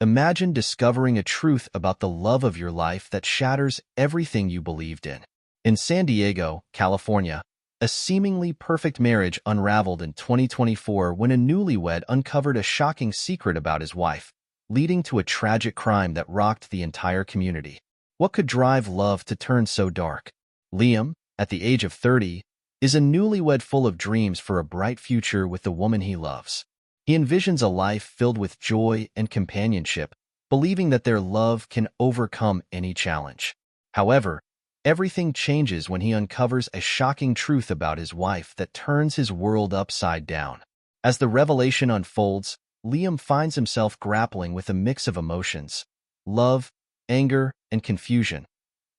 Imagine discovering a truth about the love of your life that shatters everything you believed in. In San Diego, California, a seemingly perfect marriage unraveled in 2024 when a newlywed uncovered a shocking secret about his wife, leading to a tragic crime that rocked the entire community. What could drive love to turn so dark? Liam, at the age of 30, is a newlywed full of dreams for a bright future with the woman he loves. He envisions a life filled with joy and companionship, believing that their love can overcome any challenge. However, everything changes when he uncovers a shocking truth about his wife that turns his world upside down. As the revelation unfolds, Liam finds himself grappling with a mix of emotions, love, anger, and confusion,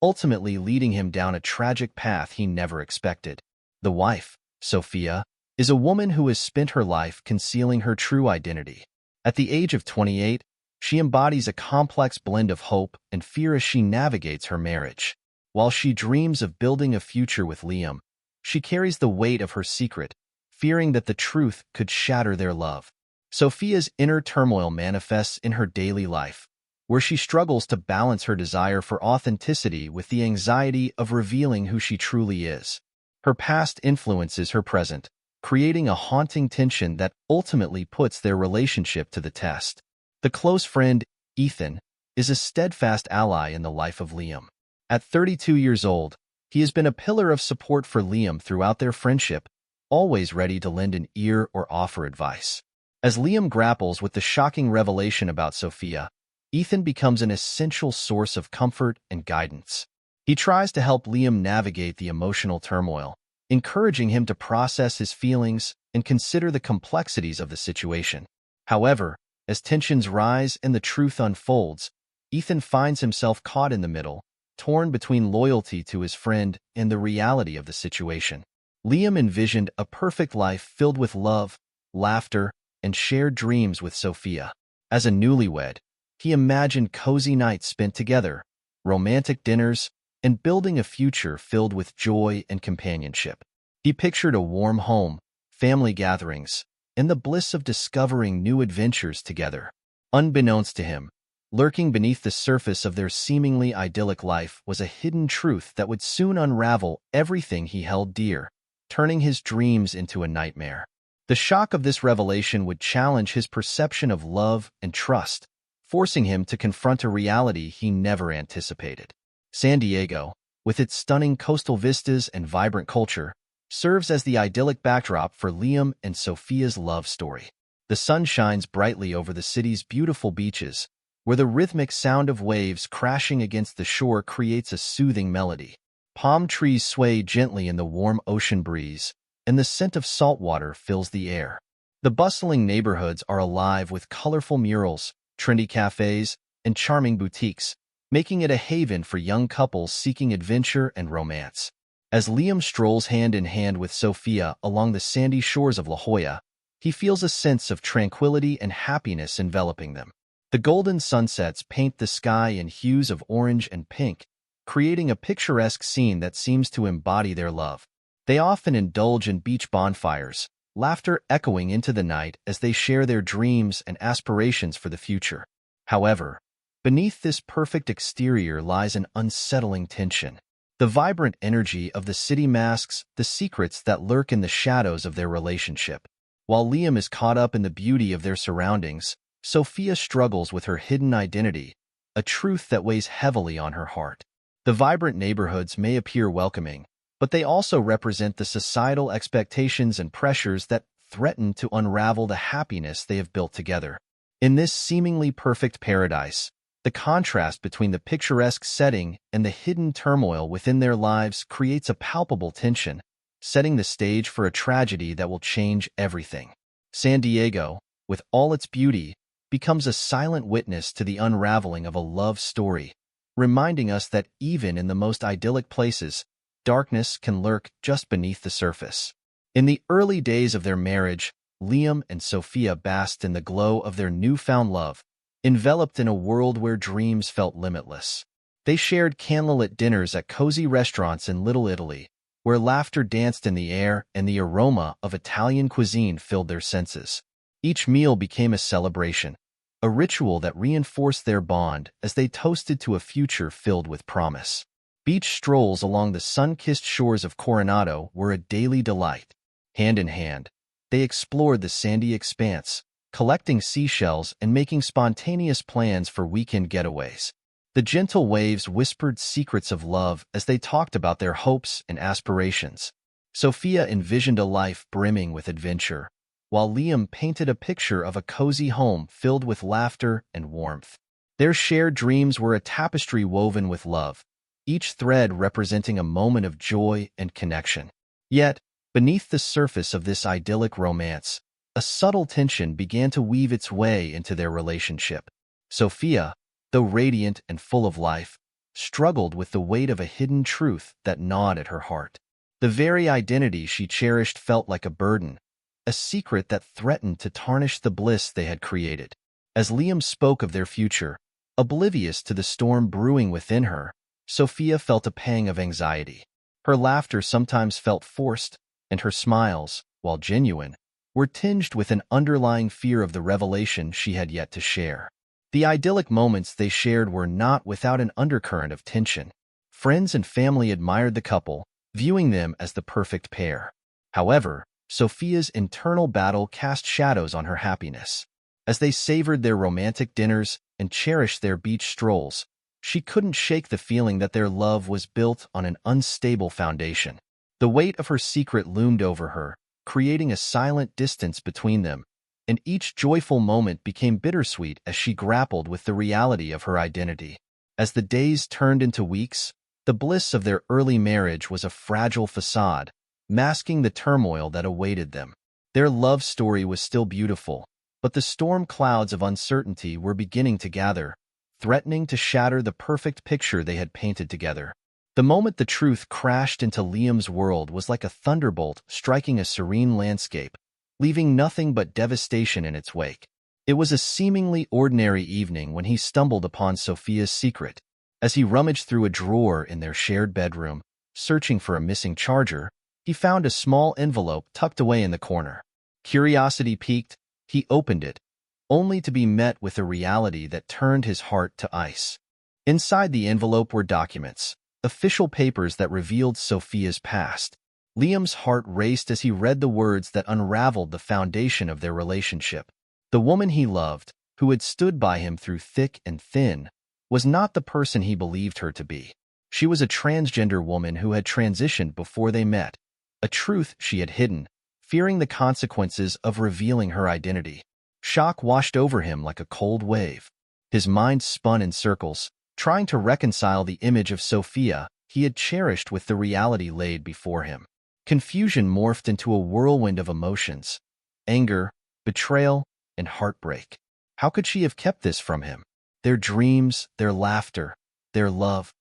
ultimately leading him down a tragic path he never expected. The wife, Sophia, is a woman who has spent her life concealing her true identity. At the age of 28, she embodies a complex blend of hope and fear as she navigates her marriage. While she dreams of building a future with Liam, she carries the weight of her secret, fearing that the truth could shatter their love. Sophia's inner turmoil manifests in her daily life, where she struggles to balance her desire for authenticity with the anxiety of revealing who she truly is. Her past influences her present, creating a haunting tension that ultimately puts their relationship to the test. The close friend, Ethan, is a steadfast ally in the life of Liam. At 32 years old, he has been a pillar of support for Liam throughout their friendship, always ready to lend an ear or offer advice. As Liam grapples with the shocking revelation about Sophia, Ethan becomes an essential source of comfort and guidance. He tries to help Liam navigate the emotional turmoil, encouraging him to process his feelings and consider the complexities of the situation. However, as tensions rise and the truth unfolds, Ethan finds himself caught in the middle, torn between loyalty to his friend and the reality of the situation. Liam envisioned a perfect life filled with love, laughter, and shared dreams with Sophia. As a newlywed, he imagined cozy nights spent together, romantic dinners, and building a future filled with joy and companionship. He pictured a warm home, family gatherings, and the bliss of discovering new adventures together. Unbeknownst to him, lurking beneath the surface of their seemingly idyllic life was a hidden truth that would soon unravel everything he held dear, turning his dreams into a nightmare. The shock of this revelation would challenge his perception of love and trust, forcing him to confront a reality he never anticipated. San Diego, with its stunning coastal vistas and vibrant culture, serves as the idyllic backdrop for Liam and Sophia's love story. The sun shines brightly over the city's beautiful beaches, where the rhythmic sound of waves crashing against the shore creates a soothing melody. Palm trees sway gently in the warm ocean breeze, and the scent of salt water fills the air. The bustling neighborhoods are alive with colorful murals, trendy cafes, and charming boutiques, making it a haven for young couples seeking adventure and romance. As Liam strolls hand in hand with Sophia along the sandy shores of La Jolla, he feels a sense of tranquility and happiness enveloping them. The golden sunsets paint the sky in hues of orange and pink, creating a picturesque scene that seems to embody their love. They often indulge in beach bonfires, laughter echoing into the night as they share their dreams and aspirations for the future. However, beneath this perfect exterior lies an unsettling tension. The vibrant energy of the city masks the secrets that lurk in the shadows of their relationship. While Liam is caught up in the beauty of their surroundings, Sophia struggles with her hidden identity, a truth that weighs heavily on her heart. The vibrant neighborhoods may appear welcoming, but they also represent the societal expectations and pressures that threaten to unravel the happiness they have built together. In this seemingly perfect paradise, the contrast between the picturesque setting and the hidden turmoil within their lives creates a palpable tension, setting the stage for a tragedy that will change everything. San Diego, with all its beauty, becomes a silent witness to the unraveling of a love story, reminding us that even in the most idyllic places, darkness can lurk just beneath the surface. In the early days of their marriage, Liam and Sophia basked in the glow of their newfound love, enveloped in a world where dreams felt limitless. They shared candlelit dinners at cozy restaurants in Little Italy, where laughter danced in the air and the aroma of Italian cuisine filled their senses. Each meal became a celebration, a ritual that reinforced their bond as they toasted to a future filled with promise. Beach strolls along the sun-kissed shores of Coronado were a daily delight. Hand in hand, they explored the sandy expanse, collecting seashells and making spontaneous plans for weekend getaways. The gentle waves whispered secrets of love as they talked about their hopes and aspirations. Sophia envisioned a life brimming with adventure, while Liam painted a picture of a cozy home filled with laughter and warmth. Their shared dreams were a tapestry woven with love, each thread representing a moment of joy and connection. Yet, beneath the surface of this idyllic romance, a subtle tension began to weave its way into their relationship. Sophia, though radiant and full of life, struggled with the weight of a hidden truth that gnawed at her heart. The very identity she cherished felt like a burden, a secret that threatened to tarnish the bliss they had created. As Liam spoke of their future, oblivious to the storm brewing within her, Sophia felt a pang of anxiety. Her laughter sometimes felt forced, and her smiles, while genuine, were tinged with an underlying fear of the revelation she had yet to share. The idyllic moments they shared were not without an undercurrent of tension. Friends and family admired the couple, viewing them as the perfect pair. However, Sophia's internal battle cast shadows on her happiness. As they savored their romantic dinners and cherished their beach strolls, she couldn't shake the feeling that their love was built on an unstable foundation. The weight of her secret loomed over her, creating a silent distance between them, and each joyful moment became bittersweet as she grappled with the reality of her identity. As the days turned into weeks, the bliss of their early marriage was a fragile facade, masking the turmoil that awaited them. Their love story was still beautiful, but the storm clouds of uncertainty were beginning to gather, threatening to shatter the perfect picture they had painted together. The moment the truth crashed into Liam's world was like a thunderbolt striking a serene landscape, leaving nothing but devastation in its wake. It was a seemingly ordinary evening when he stumbled upon Sophia's secret. As he rummaged through a drawer in their shared bedroom, searching for a missing charger, he found a small envelope tucked away in the corner. Curiosity piqued, he opened it, only to be met with a reality that turned his heart to ice. Inside the envelope were documents, official papers that revealed Sophia's past. Liam's heart raced as he read the words that unraveled the foundation of their relationship. The woman he loved, who had stood by him through thick and thin, was not the person he believed her to be. She was a transgender woman who had transitioned before they met, a truth she had hidden, fearing the consequences of revealing her identity. Shock washed over him like a cold wave. His mind spun in circles, trying to reconcile the image of Sophia he had cherished with the reality laid before him. Confusion morphed into a whirlwind of emotions: anger, betrayal, and heartbreak. How could she have kept this from him? Their dreams, their laughter, their love,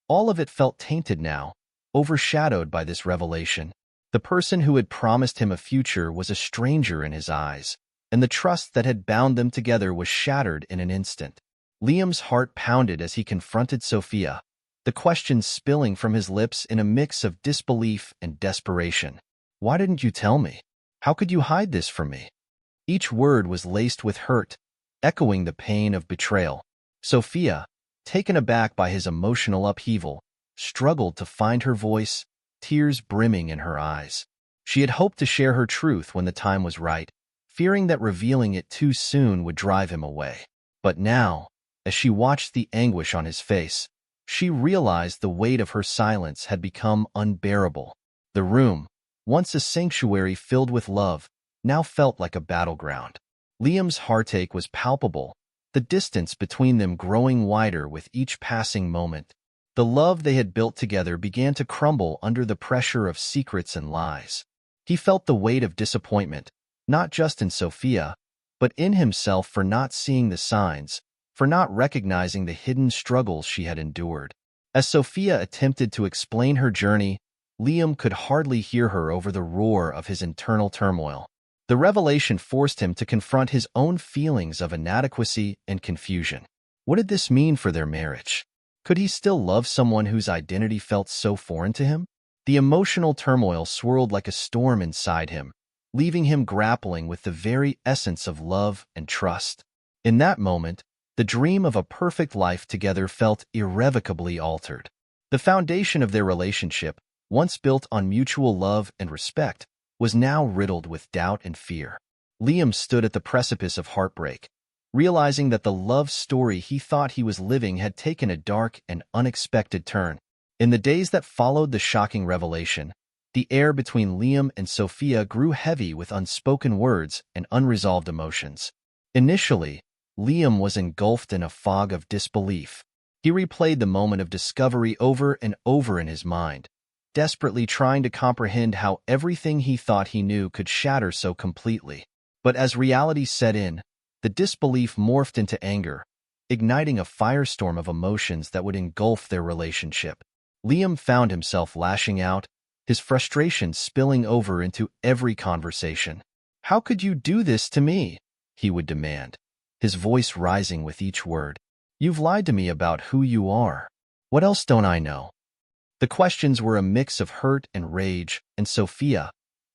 all of it felt tainted now, overshadowed by this revelation. The person who had promised him a future was a stranger in his eyes, and the trust that had bound them together was shattered in an instant. Liam's heart pounded as he confronted Sophia, the questions spilling from his lips in a mix of disbelief and desperation. "Why didn't you tell me? How could you hide this from me?" Each word was laced with hurt, echoing the pain of betrayal. Sophia, taken aback by his emotional upheaval, struggled to find her voice, tears brimming in her eyes. She had hoped to share her truth when the time was right, fearing that revealing it too soon would drive him away. But now, as she watched the anguish on his face, she realized the weight of her silence had become unbearable. The room, once a sanctuary filled with love, now felt like a battleground. Liam's heartache was palpable, the distance between them growing wider with each passing moment. The love they had built together began to crumble under the pressure of secrets and lies. He felt the weight of disappointment, not just in Sophia, but in himself for not seeing the signs, for not recognizing the hidden struggles she had endured. As Sophia attempted to explain her journey, Liam could hardly hear her over the roar of his internal turmoil. The revelation forced him to confront his own feelings of inadequacy and confusion. What did this mean for their marriage? Could he still love someone whose identity felt so foreign to him? The emotional turmoil swirled like a storm inside him, leaving him grappling with the very essence of love and trust. In that moment, the dream of a perfect life together felt irrevocably altered. The foundation of their relationship, once built on mutual love and respect, was now riddled with doubt and fear. Liam stood at the precipice of heartbreak, realizing that the love story he thought he was living had taken a dark and unexpected turn. In the days that followed the shocking revelation, the air between Liam and Sophia grew heavy with unspoken words and unresolved emotions. Initially, Liam was engulfed in a fog of disbelief. He replayed the moment of discovery over and over in his mind, desperately trying to comprehend how everything he thought he knew could shatter so completely. But as reality set in, the disbelief morphed into anger, igniting a firestorm of emotions that would engulf their relationship. Liam found himself lashing out, his frustration spilling over into every conversation. "How could you do this to me?" he would demand, his voice rising with each word. "You've lied to me about who you are. What else don't I know?" The questions were a mix of hurt and rage, and Sophia,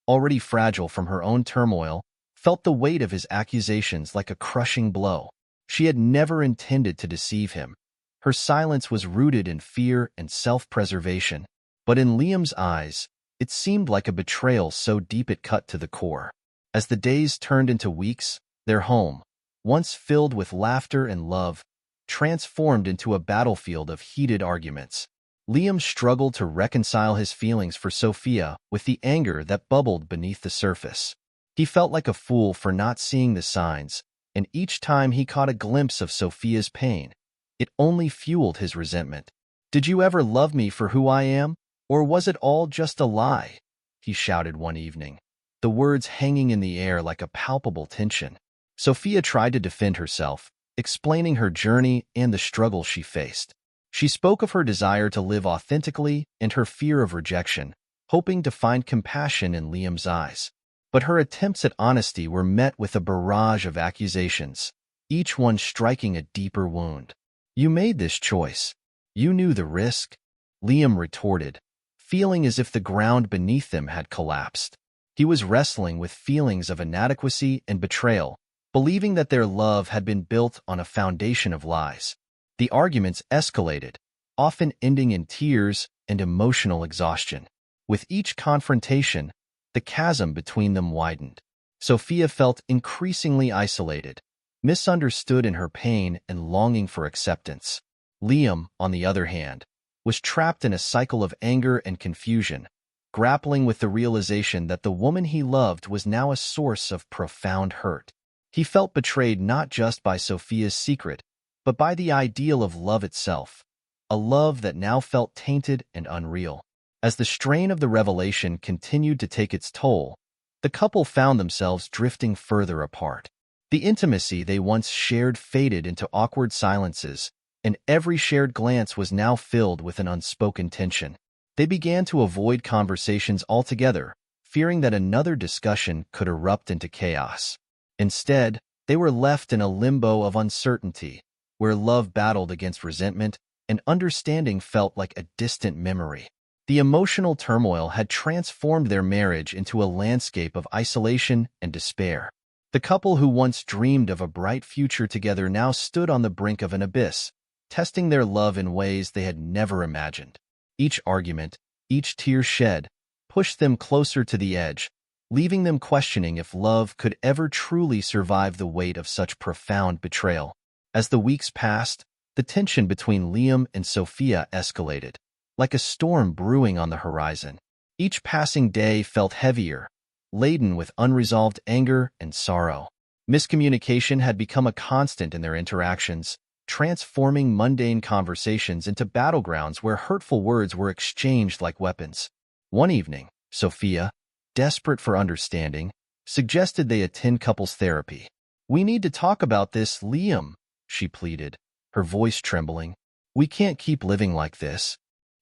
already fragile from her own turmoil, felt the weight of his accusations like a crushing blow. She had never intended to deceive him. Her silence was rooted in fear and self-preservation. But in Liam's eyes, it seemed like a betrayal so deep it cut to the core. As the days turned into weeks, their home, once filled with laughter and love, transformed into a battlefield of heated arguments. Liam struggled to reconcile his feelings for Sophia with the anger that bubbled beneath the surface. He felt like a fool for not seeing the signs, and each time he caught a glimpse of Sophia's pain, it only fueled his resentment. "Did you ever love me for who I am, or was it all just a lie?" he shouted one evening, the words hanging in the air like a palpable tension. Sophia tried to defend herself, explaining her journey and the struggle she faced. She spoke of her desire to live authentically and her fear of rejection, hoping to find compassion in Liam's eyes. But her attempts at honesty were met with a barrage of accusations, each one striking a deeper wound. "You made this choice. You knew the risk," Liam retorted, feeling as if the ground beneath them had collapsed. He was wrestling with feelings of inadequacy and betrayal, believing that their love had been built on a foundation of lies. The arguments escalated, often ending in tears and emotional exhaustion. With each confrontation, the chasm between them widened. Sophia felt increasingly isolated, misunderstood in her pain and longing for acceptance. Liam, on the other hand, was trapped in a cycle of anger and confusion, grappling with the realization that the woman he loved was now a source of profound hurt. He felt betrayed not just by Sophia's secret, but by the ideal of love itself, a love that now felt tainted and unreal. As the strain of the revelation continued to take its toll, the couple found themselves drifting further apart. The intimacy they once shared faded into awkward silences, and every shared glance was now filled with an unspoken tension. They began to avoid conversations altogether, fearing that another discussion could erupt into chaos. Instead, they were left in a limbo of uncertainty, where love battled against resentment and understanding felt like a distant memory. The emotional turmoil had transformed their marriage into a landscape of isolation and despair. The couple who once dreamed of a bright future together now stood on the brink of an abyss, testing their love in ways they had never imagined. Each argument, each tear shed, pushed them closer to the edge, leaving them questioning if love could ever truly survive the weight of such profound betrayal. As the weeks passed, the tension between Liam and Sophia escalated, like a storm brewing on the horizon. Each passing day felt heavier, laden with unresolved anger and sorrow. Miscommunication had become a constant in their interactions, transforming mundane conversations into battlegrounds where hurtful words were exchanged like weapons. One evening, Sophia, desperate for understanding, suggested they attend couples therapy. "We need to talk about this, Liam," she pleaded, her voice trembling. "We can't keep living like this."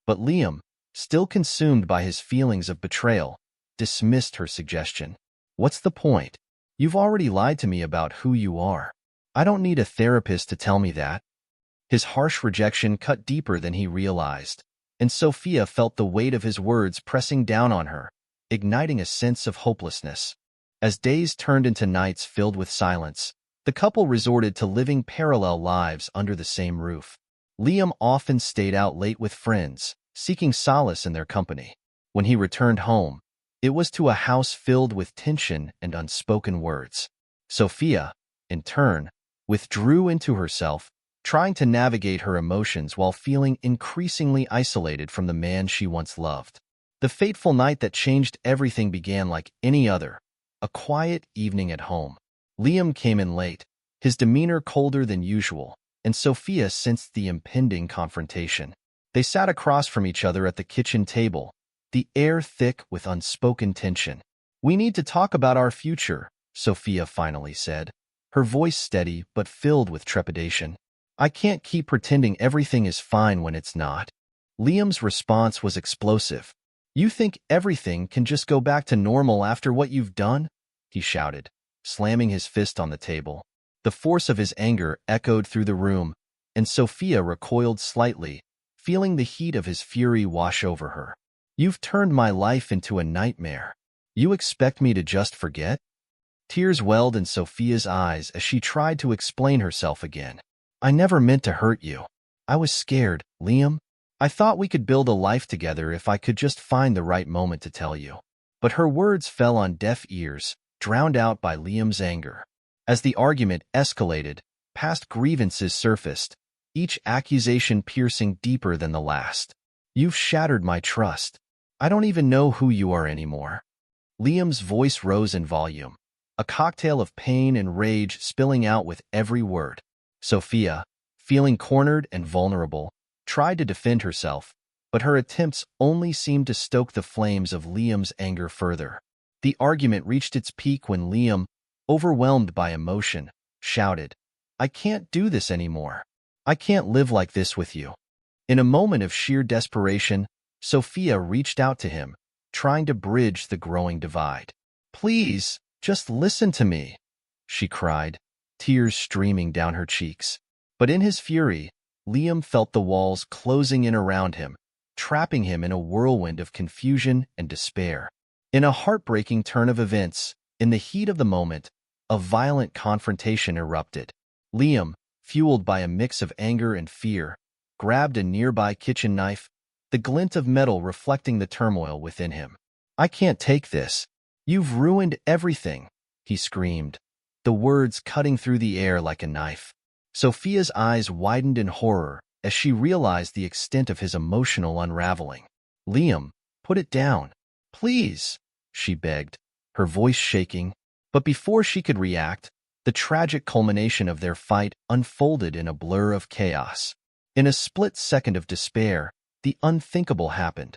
But Liam, still consumed by his feelings of betrayal, dismissed her suggestion. "What's the point? You've already lied to me about who you are. I don't need a therapist to tell me that." His harsh rejection cut deeper than he realized, and Sophia felt the weight of his words pressing down on her, igniting a sense of hopelessness. As days turned into nights filled with silence, The couple resorted to living parallel lives under the same roof. Liam often stayed out late with friends, seeking solace in their company. When he returned home, it was to a house filled with tension and unspoken words. Sophia, in turn, withdrew into herself, trying to navigate her emotions while feeling increasingly isolated from the man she once loved. The fateful night that changed everything began like any other, a quiet evening at home. Liam came in late, his demeanor colder than usual, and Sophia sensed the impending confrontation. They sat across from each other at the kitchen table, the air thick with unspoken tension. "We need to talk about our future," Sophia finally said, her voice steady but filled with trepidation. "I can't keep pretending everything is fine when it's not." Liam's response was explosive. "You think everything can just go back to normal after what you've done?" he shouted, slamming his fist on the table. The force of his anger echoed through the room, and Sophia recoiled slightly, feeling the heat of his fury wash over her. "You've turned my life into a nightmare. You expect me to just forget?" Tears welled in Sophia's eyes as she tried to explain herself again. "I never meant to hurt you. I was scared, Liam. I thought we could build a life together if I could just find the right moment to tell you." But her words fell on deaf ears, drowned out by Liam's anger. As the argument escalated, past grievances surfaced, each accusation piercing deeper than the last. "You've shattered my trust. I don't even know who you are anymore." Liam's voice rose in volume, a cocktail of pain and rage spilling out with every word. Sophia, feeling cornered and vulnerable, tried to defend herself, but her attempts only seemed to stoke the flames of Liam's anger further. The argument reached its peak when Liam, overwhelmed by emotion, shouted, "I can't do this anymore. I can't live like this with you." In a moment of sheer desperation, Sophia reached out to him, trying to bridge the growing divide. "Please, just listen to me," she cried, tears streaming down her cheeks. But in his fury, Liam felt the walls closing in around him, trapping him in a whirlwind of confusion and despair. In a heartbreaking turn of events, in the heat of the moment, a violent confrontation erupted. Liam, fueled by a mix of anger and fear, grabbed a nearby kitchen knife, the glint of metal reflecting the turmoil within him. "I can't take this. You've ruined everything," he screamed, the words cutting through the air like a knife. Sophia's eyes widened in horror as she realized the extent of his emotional unraveling. "Liam, put it down. Please," she begged, her voice shaking. But before she could react, the tragic culmination of their fight unfolded in a blur of chaos. In a split second of despair, the unthinkable happened.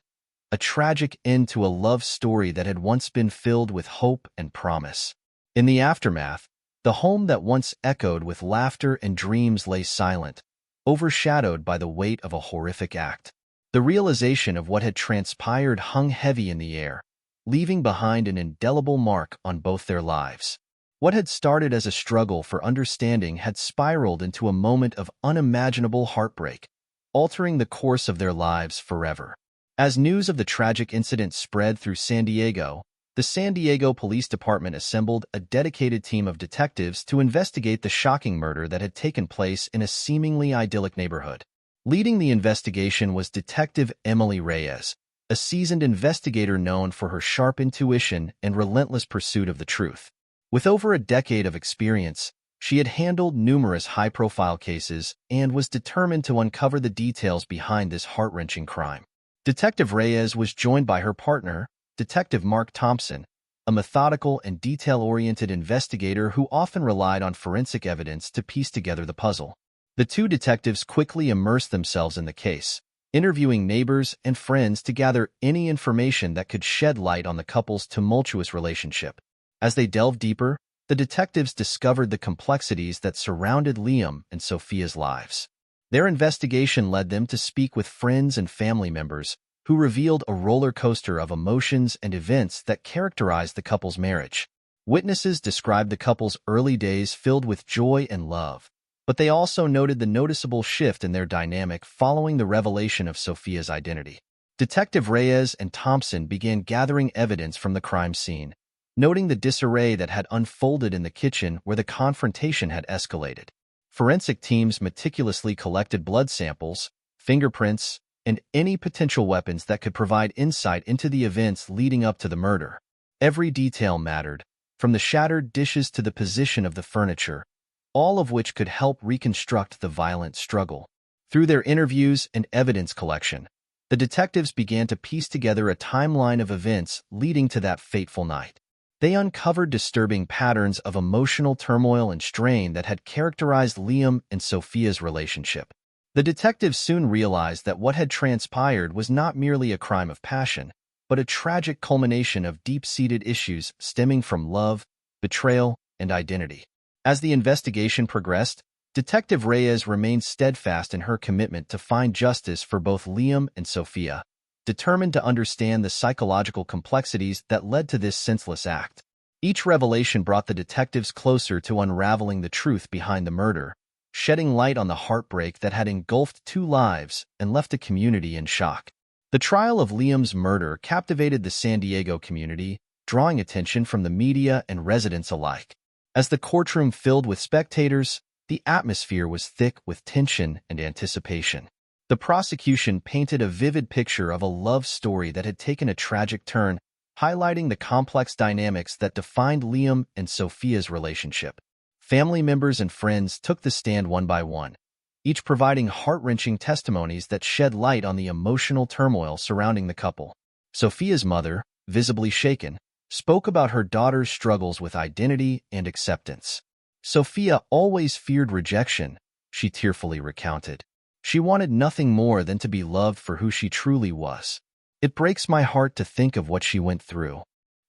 A tragic end to a love story that had once been filled with hope and promise. In the aftermath, the home that once echoed with laughter and dreams lay silent, overshadowed by the weight of a horrific act. The realization of what had transpired hung heavy in the air, leaving behind an indelible mark on both their lives. What had started as a struggle for understanding had spiraled into a moment of unimaginable heartbreak, altering the course of their lives forever. As news of the tragic incident spread through San Diego, the San Diego Police Department assembled a dedicated team of detectives to investigate the shocking murder that had taken place in a seemingly idyllic neighborhood. Leading the investigation was Detective Emily Reyes, a seasoned investigator known for her sharp intuition and relentless pursuit of the truth. With over a decade of experience, she had handled numerous high-profile cases and was determined to uncover the details behind this heart-wrenching crime. Detective Reyes was joined by her partner, Detective Mark Thompson, a methodical and detail-oriented investigator who often relied on forensic evidence to piece together the puzzle. The two detectives quickly immersed themselves in the case, interviewing neighbors and friends to gather any information that could shed light on the couple's tumultuous relationship. As they delved deeper, the detectives discovered the complexities that surrounded Liam and Sophia's lives. Their investigation led them to speak with friends and family members who revealed a roller coaster of emotions and events that characterized the couple's marriage. Witnesses described the couple's early days filled with joy and love, but they also noted the noticeable shift in their dynamic following the revelation of Sophia's identity. Detective Reyes and Thompson began gathering evidence from the crime scene, noting the disarray that had unfolded in the kitchen where the confrontation had escalated. Forensic teams meticulously collected blood samples, fingerprints, and any potential weapons that could provide insight into the events leading up to the murder. Every detail mattered, from the shattered dishes to the position of the furniture, all of which could help reconstruct the violent struggle. Through their interviews and evidence collection, the detectives began to piece together a timeline of events leading to that fateful night. They uncovered disturbing patterns of emotional turmoil and strain that had characterized Liam and Sophia's relationship. The detectives soon realized that what had transpired was not merely a crime of passion, but a tragic culmination of deep-seated issues stemming from love, betrayal, and identity. As the investigation progressed, Detective Reyes remained steadfast in her commitment to find justice for both Liam and Sophia, determined to understand the psychological complexities that led to this senseless act. Each revelation brought the detectives closer to unraveling the truth behind the murder, shedding light on the heartbreak that had engulfed two lives and left a community in shock. The trial of Liam's murder captivated the San Diego community, drawing attention from the media and residents alike. As the courtroom filled with spectators, the atmosphere was thick with tension and anticipation. The prosecution painted a vivid picture of a love story that had taken a tragic turn, highlighting the complex dynamics that defined Liam and Sophia's relationship. Family members and friends took the stand one by one, each providing heart-wrenching testimonies that shed light on the emotional turmoil surrounding the couple. Sophia's mother, visibly shaken, spoke about her daughter's struggles with identity and acceptance. Sophia always feared rejection, she tearfully recounted. She wanted nothing more than to be loved for who she truly was. It breaks my heart to think of what she went through.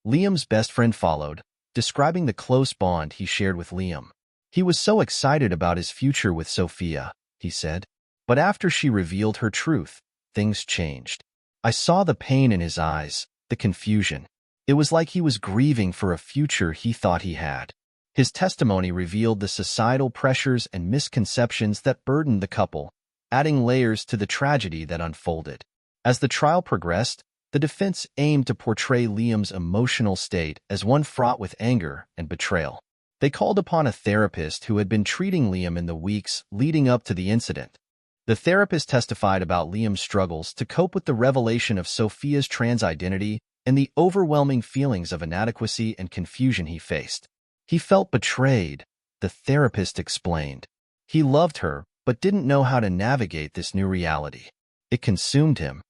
Liam's best friend followed, describing the close bond he shared with Liam. He was so excited about his future with Sophia, he said. But after she revealed her truth, things changed. I saw the pain in his eyes, the confusion. It was like he was grieving for a future he thought he had. His testimony revealed the societal pressures and misconceptions that burdened the couple, adding layers to the tragedy that unfolded. As the trial progressed, the defense aimed to portray Liam's emotional state as one fraught with anger and betrayal. They called upon a therapist who had been treating Liam in the weeks leading up to the incident. The therapist testified about Liam's struggles to cope with the revelation of Sophia's trans identity and the overwhelming feelings of inadequacy and confusion he faced. He felt betrayed, the therapist explained. He loved her, but didn't know how to navigate this new reality. It consumed him.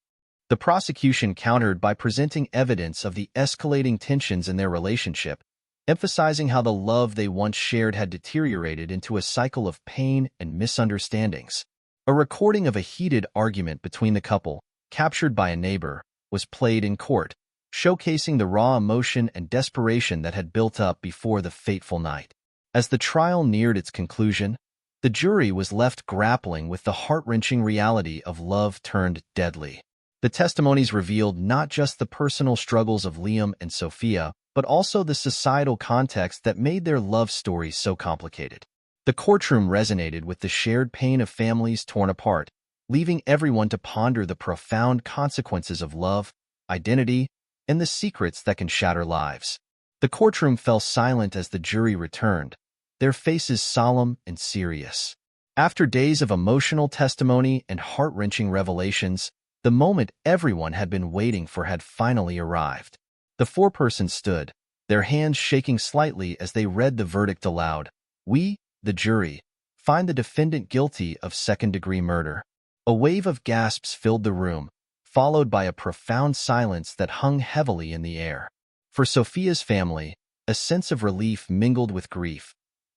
The prosecution countered by presenting evidence of the escalating tensions in their relationship, emphasizing how the love they once shared had deteriorated into a cycle of pain and misunderstandings. A recording of a heated argument between the couple, captured by a neighbor, was played in court, showcasing the raw emotion and desperation that had built up before the fateful night. As the trial neared its conclusion, the jury was left grappling with the heart-wrenching reality of love turned deadly. The testimonies revealed not just the personal struggles of Liam and Sophia, but also the societal context that made their love story so complicated. The courtroom resonated with the shared pain of families torn apart, leaving everyone to ponder the profound consequences of love, identity, and the secrets that can shatter lives. The courtroom fell silent as the jury returned, their faces solemn and serious. After days of emotional testimony and heart-wrenching revelations, the moment everyone had been waiting for had finally arrived. The four-person stood, their hands shaking slightly as they read the verdict aloud. We, the jury, find the defendant guilty of second-degree murder. A wave of gasps filled the room, followed by a profound silence that hung heavily in the air. For Sophia's family, a sense of relief mingled with grief.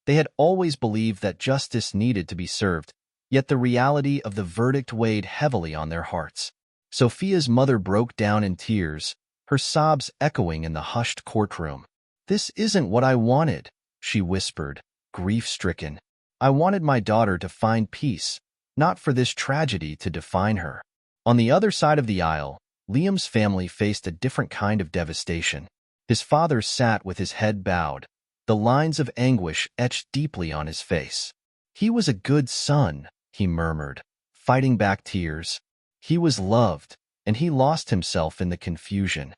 They had always believed that justice needed to be served, yet the reality of the verdict weighed heavily on their hearts. Sophia's mother broke down in tears, her sobs echoing in the hushed courtroom. "This isn't what I wanted," she whispered, grief-stricken. "I wanted my daughter to find peace, not for this tragedy to define her." On the other side of the aisle, Liam's family faced a different kind of devastation. His father sat with his head bowed, the lines of anguish etched deeply on his face. "He was a good son," he murmured, fighting back tears. "He was loved, and he lost himself in the confusion."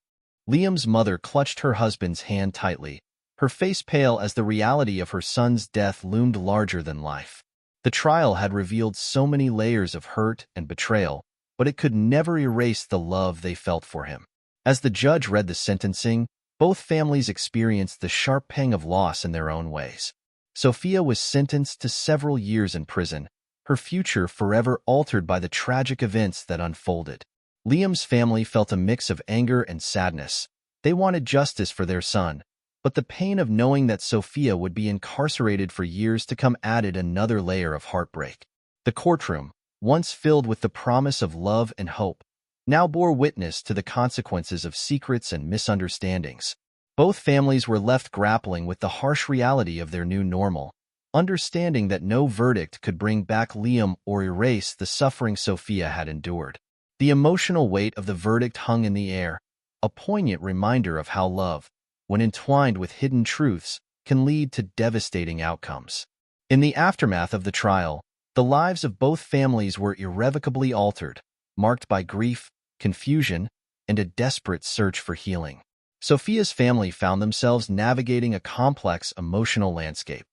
Liam's mother clutched her husband's hand tightly, her face pale as the reality of her son's death loomed larger than life. The trial had revealed so many layers of hurt and betrayal, but it could never erase the love they felt for him. As the judge read the sentencing, both families experienced the sharp pang of loss in their own ways. Sophia was sentenced to several years in prison, her future forever altered by the tragic events that unfolded. Liam's family felt a mix of anger and sadness. They wanted justice for their son, but the pain of knowing that Sophia would be incarcerated for years to come added another layer of heartbreak. The courtroom, once filled with the promise of love and hope, now bore witness to the consequences of secrets and misunderstandings. Both families were left grappling with the harsh reality of their new normal, understanding that no verdict could bring back Liam or erase the suffering Sophia had endured. The emotional weight of the verdict hung in the air, a poignant reminder of how love, when entwined with hidden truths, can lead to devastating outcomes. In the aftermath of the trial, the lives of both families were irrevocably altered, marked by grief, confusion, and a desperate search for healing. Sophia's family found themselves navigating a complex emotional landscape.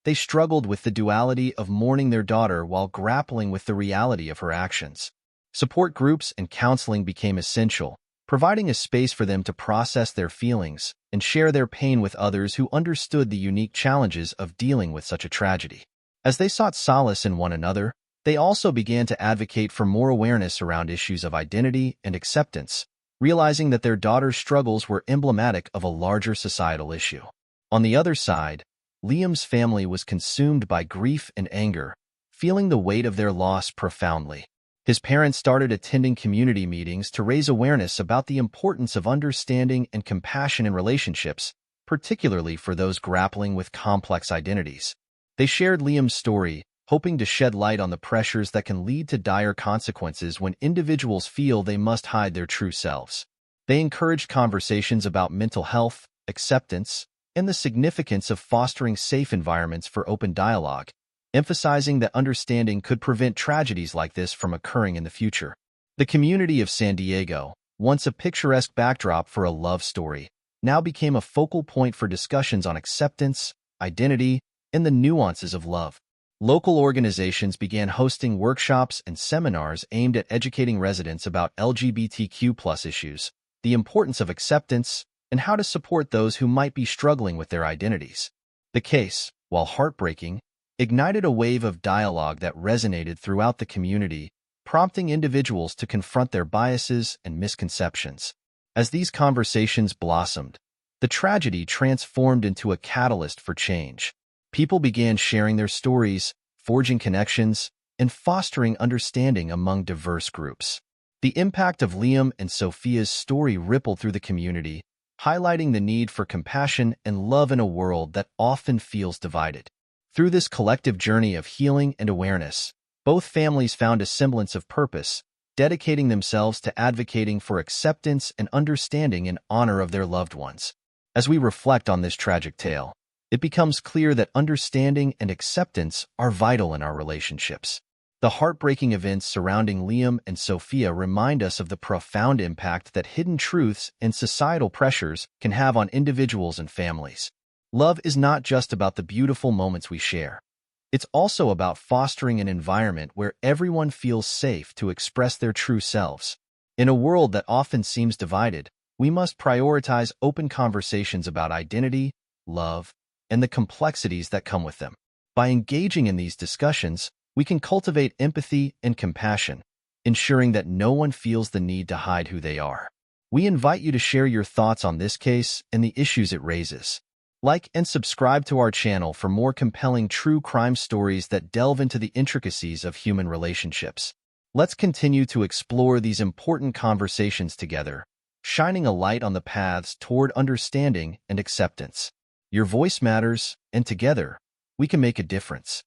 They struggled with the duality of mourning their daughter while grappling with the reality of her actions. Support groups and counseling became essential, providing a space for them to process their feelings and share their pain with others who understood the unique challenges of dealing with such a tragedy. As they sought solace in one another, they also began to advocate for more awareness around issues of identity and acceptance, realizing that their daughter's struggles were emblematic of a larger societal issue. On the other side, Liam's family was consumed by grief and anger, feeling the weight of their loss profoundly. His parents started attending community meetings to raise awareness about the importance of understanding and compassion in relationships, particularly for those grappling with complex identities. They shared Liam's story, hoping to shed light on the pressures that can lead to dire consequences when individuals feel they must hide their true selves. They encouraged conversations about mental health, acceptance, and the significance of fostering safe environments for open dialogue, emphasizing that understanding could prevent tragedies like this from occurring in the future. The community of San Diego, once a picturesque backdrop for a love story, now became a focal point for discussions on acceptance, identity, and the nuances of love. Local organizations began hosting workshops and seminars aimed at educating residents about LGBTQ+ issues, the importance of acceptance, and how to support those who might be struggling with their identities. The case, while heartbreaking, ignited a wave of dialogue that resonated throughout the community, prompting individuals to confront their biases and misconceptions. As these conversations blossomed, the tragedy transformed into a catalyst for change. People began sharing their stories, forging connections, and fostering understanding among diverse groups. The impact of Liam and Sophia's story rippled through the community, highlighting the need for compassion and love in a world that often feels divided. Through this collective journey of healing and awareness, both families found a semblance of purpose, dedicating themselves to advocating for acceptance and understanding in honor of their loved ones. As we reflect on this tragic tale, it becomes clear that understanding and acceptance are vital in our relationships. The heartbreaking events surrounding Liam and Sophia remind us of the profound impact that hidden truths and societal pressures can have on individuals and families. Love is not just about the beautiful moments we share. It's also about fostering an environment where everyone feels safe to express their true selves. In a world that often seems divided, we must prioritize open conversations about identity, love, and the complexities that come with them. By engaging in these discussions, we can cultivate empathy and compassion, ensuring that no one feels the need to hide who they are. We invite you to share your thoughts on this case and the issues it raises. Like and subscribe to our channel for more compelling true crime stories that delve into the intricacies of human relationships. Let's continue to explore these important conversations together, shining a light on the paths toward understanding and acceptance. Your voice matters, and together, we can make a difference.